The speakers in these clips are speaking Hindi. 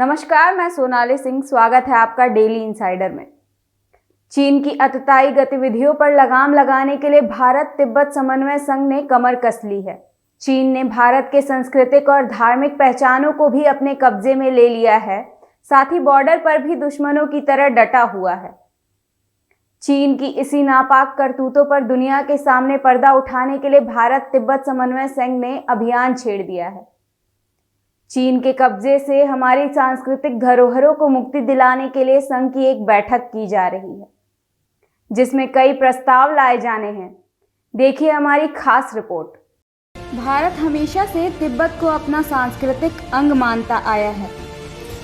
नमस्कार, मैं सोनाली सिंह। स्वागत है आपका डेली इनसाइडर में। चीन की अतताई गतिविधियों पर लगाम लगाने के लिए भारत तिब्बत समन्वय संघ ने कमर कस ली है। चीन ने भारत के सांस्कृतिक और धार्मिक पहचानों को भी अपने कब्जे में ले लिया है, साथ ही बॉर्डर पर भी दुश्मनों की तरह डटा हुआ है। चीन की इसी नापाक करतूतों पर दुनिया के सामने पर्दा उठाने के लिए भारत तिब्बत समन्वय संघ ने अभियान छेड़ दिया है। चीन के कब्जे से हमारी सांस्कृतिक धरोहरों को मुक्ति दिलाने के लिए संघ की एक बैठक की जा रही है, जिसमें कई प्रस्ताव लाए जाने हैं। देखिए हमारी खास रिपोर्ट। भारत हमेशा से तिब्बत को अपना सांस्कृतिक अंग मानता आया है,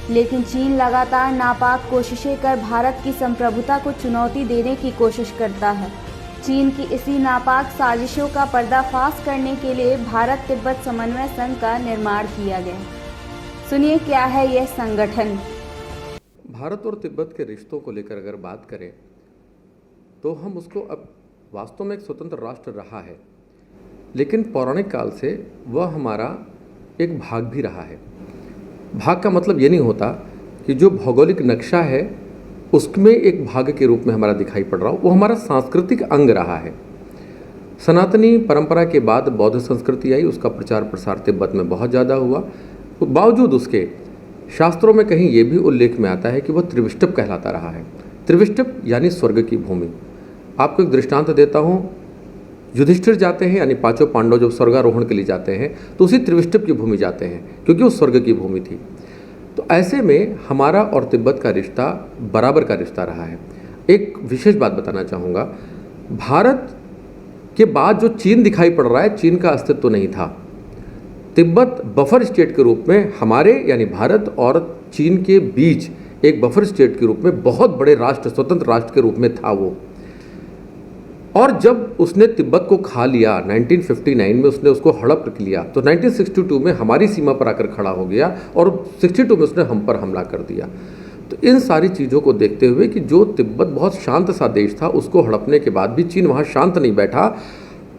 लेकिन चीन लगातार नापाक कोशिशें कर भारत की संप्रभुता को चुनौती देने की कोशिश करता है। चीन की इसी नापाक साजिशों का पर्दाफाश करने के लिए भारत तिब्बत समन्वय संघ का निर्माण किया गया। सुनिए क्या है यह संगठन। भारत और तिब्बत के रिश्तों को लेकर अगर बात करें तो हम उसको अब वास्तव में एक स्वतंत्र राष्ट्र रहा है, लेकिन पौराणिक काल से वह हमारा एक भाग भी रहा है। भाग का मतलब ये नहीं होता कि जो भौगोलिक नक्शा है उसमें एक भाग के रूप में हमारा दिखाई पड़ रहा हो, वो हमारा सांस्कृतिक अंग रहा है। सनातनी परंपरा के बाद बौद्ध संस्कृति आई, उसका प्रचार प्रसार तिब्बत में बहुत ज़्यादा हुआ। बावजूद उसके शास्त्रों में कहीं ये भी उल्लेख में आता है कि वह त्रिविष्टप कहलाता रहा है। त्रिविष्टप यानी स्वर्ग की भूमि। आपको एक दृष्टांत देता हूँ। युधिष्ठिर जाते हैं, यानी पांचों पांडव जब स्वर्गारोहण के लिए जाते हैं तो उसी त्रिविष्टप की भूमि जाते हैं, क्योंकि वो स्वर्ग की भूमि थी। तो ऐसे में हमारा और तिब्बत का रिश्ता बराबर का रिश्ता रहा है। एक विशेष बात बताना चाहूँगा, भारत के बाद जो चीन दिखाई पड़ रहा है, चीन का अस्तित्व नहीं था। तिब्बत बफर स्टेट के रूप में हमारे यानी भारत और चीन के बीच एक बफर स्टेट के रूप में बहुत बड़े राष्ट्र, स्वतंत्र राष्ट्र के रूप में था वो। और जब उसने तिब्बत को खा लिया 1959 में, उसने उसको हड़प लिया, तो 1962 में हमारी सीमा पर आकर खड़ा हो गया और 62 में उसने हम पर हमला कर दिया। तो इन सारी चीज़ों को देखते हुए कि जो तिब्बत बहुत शांत सा देश था, उसको हड़पने के बाद भी चीन वहाँ शांत नहीं बैठा।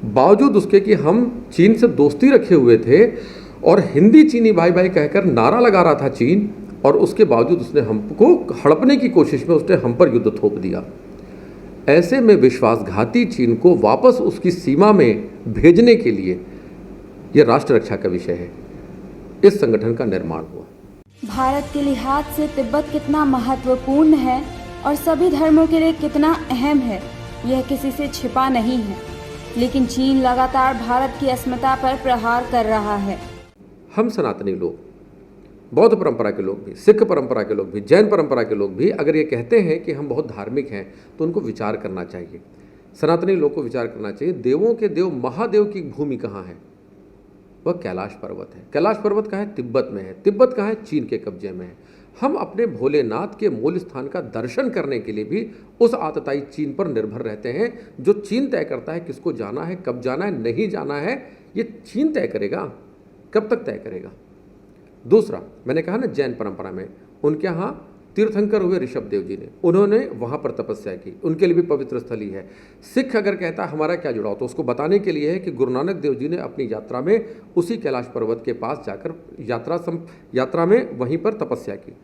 बावजूद उसके कि हम चीन से दोस्ती रखे हुए थे और हिंदी चीनी भाई भाई कहकर नारा लगा रहा था चीन, और उसके बावजूद उसने हमको हड़पने की कोशिश में उसने हम पर युद्ध थोप दिया। ऐसे में विश्वासघाती चीन को वापस उसकी सीमा में भेजने के लिए यह राष्ट्र रक्षा का विषय है। इस संगठन का निर्माण हुआ। भारत के लिहाज से तिब्बत कितना महत्वपूर्ण है और सभी धर्मों के लिए कितना अहम है, यह किसी से छिपा नहीं है। लेकिन चीन लगातार भारत की अस्मिता पर प्रहार कर रहा है। हम सनातनी लोग, बौद्ध परंपरा के लोग भी, सिख परंपरा के लोग भी, जैन परंपरा के लोग भी अगर ये कहते हैं कि हम बहुत धार्मिक हैं तो उनको विचार करना चाहिए। सनातनी लोग को विचार करना चाहिए, देवों के देव महादेव की भूमि कहाँ है? वह कैलाश पर्वत है। कैलाश पर्वत कहाँ है? तिब्बत में है। तिब्बत कहाँ है? चीन के कब्जे में है। हम अपने भोलेनाथ के मूल स्थान का दर्शन करने के लिए भी उस आतताई चीन पर निर्भर रहते हैं। जो चीन तय करता है किसको जाना है, कब जाना है, नहीं जाना है, ये चीन तय करेगा। कब तक तय करेगा? दूसरा, मैंने कहा ना, जैन परंपरा में उनके यहाँ तीर्थंकर हुए ऋषभ देव जी ने, उन्होंने वहाँ पर तपस्या की, उनके लिए भी पवित्र स्थली है। सिख अगर कहता है हमारा क्या जुड़ाव, तो उसको बताने के लिए है कि गुरु नानक देव जी ने अपनी यात्रा में उसी कैलाश पर्वत के पास जाकर यात्रा में वहीं पर तपस्या की।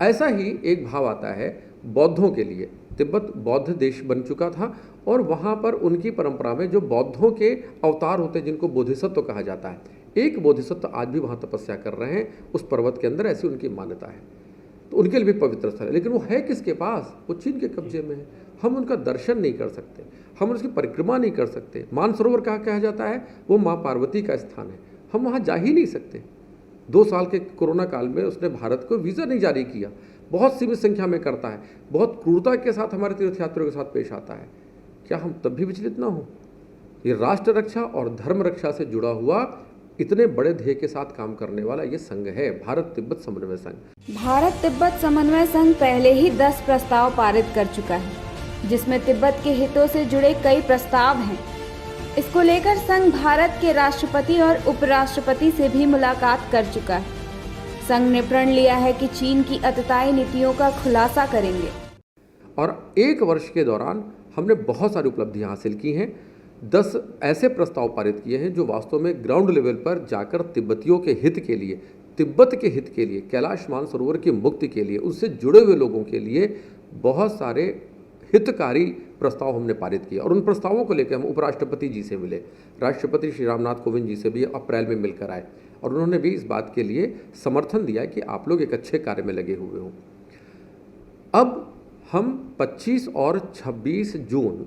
ऐसा ही एक भाव आता है बौद्धों के लिए। तिब्बत बौद्ध देश बन चुका था और वहाँ पर उनकी परंपरा में जो बौद्धों के अवतार होते हैं, जिनको बोधिसत्व कहा जाता है, एक बोधिसत्व आज भी वहाँ तपस्या कर रहे हैं उस पर्वत के अंदर, ऐसी उनकी मान्यता है। तो उनके लिए भी पवित्र स्थल है, लेकिन वो है किसके पास? वो चीन के कब्जे में है। हम उनका दर्शन नहीं कर सकते, हम उसकी परिक्रमा नहीं कर सकते। मानसरोवर कहा जाता है वो माँ पार्वती का स्थान है, हम वहाँ जा ही नहीं सकते। 2 साल के कोरोना काल में उसने भारत को वीज़ा नहीं जारी किया, बहुत सीमित संख्या में करता है, बहुत क्रूरता के साथ हमारे तीर्थयात्रियों के साथ पेश आता है। क्या हम तब भी विचलित ना हो? ये राष्ट्र रक्षा और धर्म रक्षा से जुड़ा हुआ इतने बड़े ध्येय के साथ काम करने वाला ये संघ है, भारत तिब्बत समन्वय संघ। भारत तिब्बत समन्वय संघ पहले ही 10 प्रस्ताव पारित कर चुका है, जिसमें तिब्बत के हितों से जुड़े कई प्रस्ताव हैं। इसको लेकर संघ भारत के राष्ट्रपति और उपराष्ट्रपति से भी मुलाकात कर चुका है। संघ ने प्रण लिया है कि चीन की अतताई नीतियों का खुलासा करेंगे। और 1 वर्ष के दौरान हमने बहुत सारी उपलब्धियां हासिल की हैं। 10 ऐसे प्रस्ताव पारित किए हैं जो वास्तव में ग्राउंड लेवल पर जाकर तिब्बतियों के हित के लिए, तिब्बत के हित के लिए, कैलाश मानसरोवर की मुक्ति के लिए, उससे जुड़े हुए लोगों के लिए बहुत सारे हितकारी प्रस्ताव हमने पारित किए और उन प्रस्तावों को लेकर हम उपराष्ट्रपति जी से मिले, राष्ट्रपति श्री रामनाथ कोविंद जी से भी अप्रैल में मिलकर आए और उन्होंने भी इस बात के लिए समर्थन दिया कि आप लोग एक अच्छे कार्य में लगे हुए हो। अब हम 25 और 26 जून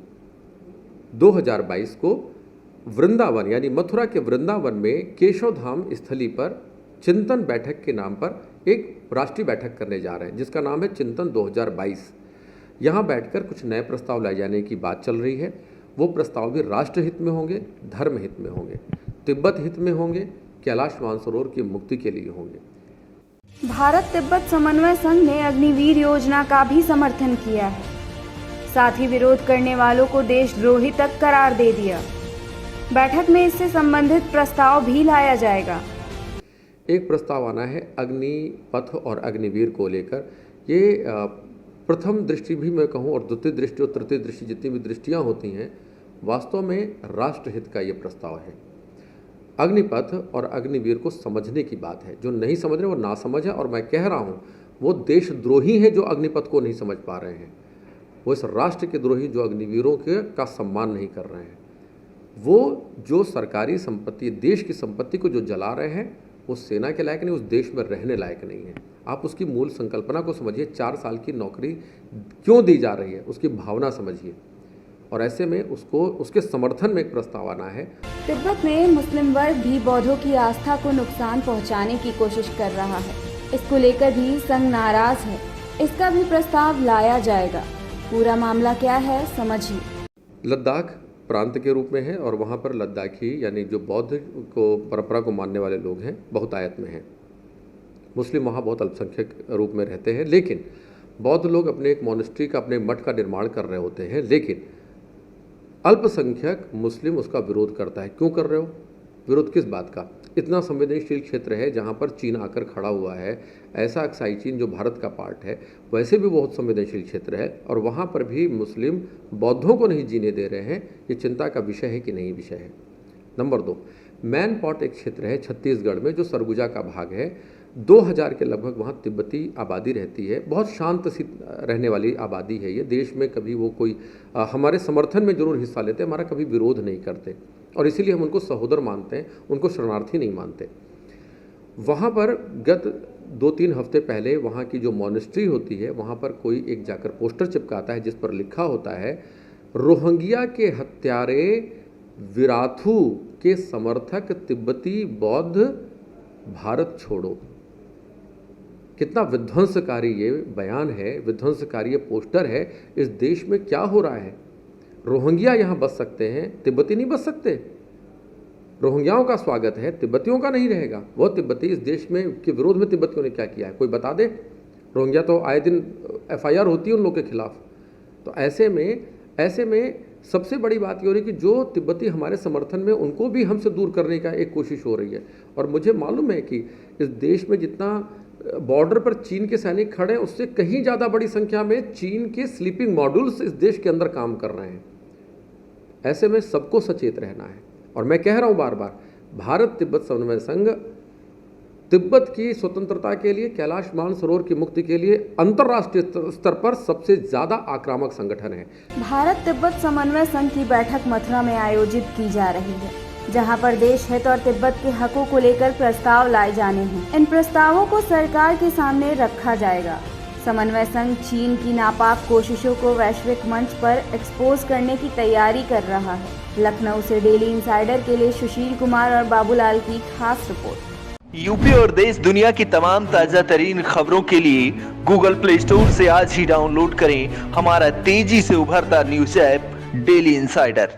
2022 को वृंदावन यानी मथुरा के वृंदावन में केशव धाम स्थली पर चिंतन बैठक के नाम पर एक राष्ट्रीय बैठक करने जा रहे हैं जिसका नाम है चिंतन 2022। यहाँ बैठकर कुछ नए प्रस्ताव लाए जाने की बात चल रही है। वो प्रस्ताव भी राष्ट्र हित में होंगे, धर्म हित में होंगे, तिब्बत हित में होंगे, कैलाश मानसरोवर की मुक्ति के लिए होंगे। भारत तिब्बत समन्वय संघ ने अग्निवीर योजना का भी समर्थन किया है, साथ ही विरोध करने वालों को देशद्रोही तक करार दे दिया। बैठक में इससे संबंधित प्रस्ताव भी लाया जाएगा। एक प्रस्ताव आना है अग्निपथ और अग्निवीर को लेकर। ये प्रथम दृष्टि भी मैं कहूँ और द्वितीय दृष्टि और तृतीय दृष्टि जितनी भी दृष्टियाँ होती हैं, वास्तव में राष्ट्रहित का ये प्रस्ताव है। अग्निपथ और अग्निवीर को समझने की बात है। जो नहीं समझ रहे वो ना समझ है, और मैं कह रहा हूँ वो देशद्रोही हैं जो अग्निपथ को नहीं समझ पा रहे हैं। वो इस राष्ट्र के द्रोही जो अग्निवीरों का सम्मान नहीं कर रहे हैं। वो जो सरकारी संपत्ति, देश की संपत्ति को जो जला रहे हैं, वो सेना के लायक नहीं, उस देश में रहने लायक नहीं है। आप उसकी मूल संकल्पना को समझिए। 4 साल की नौकरी क्यों दी जा रही है, उसकी भावना समझिए, और ऐसे में उसको उसके समर्थन में एक प्रस्ताव आना है। तिब्बत में मुस्लिम वर्ग भी बौद्धों की आस्था को नुकसान पहुंचाने की कोशिश कर रहा है। इसको लेकर भी संघ नाराज है। इसका भी प्रस्ताव लाया जाएगा। पूरा मामला क्या है समझिए। लद्दाख प्रांत के रूप में है और वहाँ पर लद्दाखी यानी जो बौद्ध को परंपरा को मानने वाले लोग हैं बहुतायत में हैं। मुस्लिम वहाँ बहुत अल्पसंख्यक रूप में रहते हैं, लेकिन बौद्ध लोग अपने एक मोनेस्ट्री का, अपने मठ का निर्माण कर रहे होते हैं, लेकिन अल्पसंख्यक मुस्लिम उसका विरोध करता है। क्यों कर रहे हो? विरोध किस बात का? इतना संवेदनशील क्षेत्र है जहाँ पर चीन आकर खड़ा हुआ है। ऐसा अक्साई चीन जो भारत का पार्ट है, वैसे भी बहुत संवेदनशील क्षेत्र है, और वहाँ पर भी मुस्लिम बौद्धों को नहीं जीने दे रहे हैं। ये चिंता का विषय है कि नहीं विषय है? नंबर 2, मैनपॉट एक क्षेत्र है छत्तीसगढ़ में जो सरगुजा का भाग है। 2000 के लगभग वहाँ तिब्बती आबादी रहती है। बहुत शांत सी रहने वाली आबादी है ये। देश में कभी वो कोई हमारे समर्थन में जरूर हिस्सा लेते हैं, हमारा कभी विरोध नहीं करते, और इसीलिए हम उनको सहोदर मानते हैं, उनको शरणार्थी नहीं मानते। वहाँ पर गत 2-3 हफ्ते पहले वहाँ की जो मोनेस्ट्री होती है, वहाँ पर कोई एक जाकर पोस्टर चिपकाता है जिस पर लिखा होता है, रोहिंग्या के हत्यारे विराथू के समर्थक तिब्बती बौद्ध भारत छोड़ो। कितना विध्वंसकारी ये बयान है, विध्वंसकारी ये पोस्टर है। इस देश में क्या हो रहा है? रोहिंग्या यहाँ बस सकते हैं, तिब्बती नहीं बस सकते। रोहिंग्याओं का स्वागत है, तिब्बतियों का नहीं रहेगा। वो तिब्बती इस देश में के विरोध में तिब्बतियों ने क्या किया है, कोई बता दे? रोहिंग्या तो आए दिन FIR होती है उन लोगों के खिलाफ। तो ऐसे में सबसे बड़ी बात ये हो रही है कि जो तिब्बती हमारे समर्थन में, उनको भी हमसे दूर करने का एक कोशिश हो रही है। और मुझे मालूम है कि इस देश में जितना बॉर्डर पर चीन के सैनिक खड़े हैं, उससे कहीं ज़्यादा बड़ी संख्या में चीन के स्लीपिंग मॉड्यूल्स इस देश के अंदर काम कर रहे हैं। ऐसे में सबको सचेत रहना है। और मैं कह रहा हूँ बार बार, भारत तिब्बत समन्वय संघ तिब्बत की स्वतंत्रता के लिए, कैलाश मानसरोवर की मुक्ति के लिए अंतर्राष्ट्रीय स्तर पर सबसे ज़्यादा आक्रामक संगठन है। भारत तिब्बत समन्वय संघ की बैठक मथुरा में आयोजित की जा रही है, जहां पर देश हित और तिब्बत के हकों को लेकर प्रस्ताव लाए जाने हैं। इन प्रस्तावों को सरकार के सामने रखा जाएगा। समन्वय संघ चीन की नापाक कोशिशों को वैश्विक मंच पर एक्सपोज करने की तैयारी कर रहा है। लखनऊ से डेली इंसाइडर के लिए सुशील कुमार और बाबूलाल की खास रिपोर्ट। यूपी और देश दुनिया की तमाम ताजा तरीन खबरों के लिए गूगल प्ले स्टोर से आज ही डाउनलोड करें हमारा तेजी से उभरता न्यूज ऐप डेली इंसाइडर।